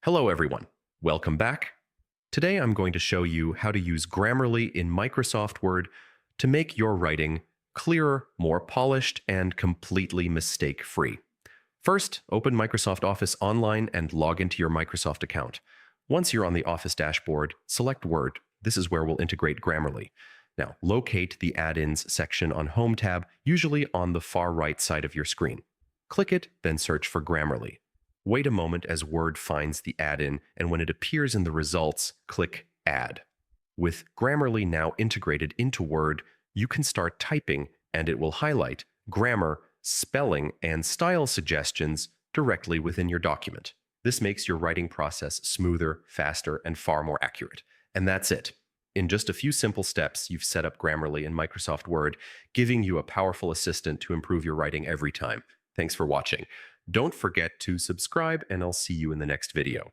Hello everyone, welcome back. Today I'm going to show you how to use Grammarly in Microsoft Word to make your writing clearer, more polished, and completely mistake-free. First, open Microsoft Office online and log into your Microsoft account. Once you're on the Office dashboard, select Word. This is where we'll integrate Grammarly. Now, locate the Add-ins section on Home tab, usually on the far right side of your screen. Click it, then search for Grammarly. Wait a moment as Word finds the add-in, and when it appears in the results, click Add. With Grammarly now integrated into Word, you can start typing, and it will highlight grammar, spelling, and style suggestions directly within your document. This makes your writing process smoother, faster, and far more accurate. And that's it. In just a few simple steps, you've set up Grammarly in Microsoft Word, giving you a powerful assistant to improve your writing every time. Thanks for watching. Don't forget to subscribe, and I'll see you in the next video.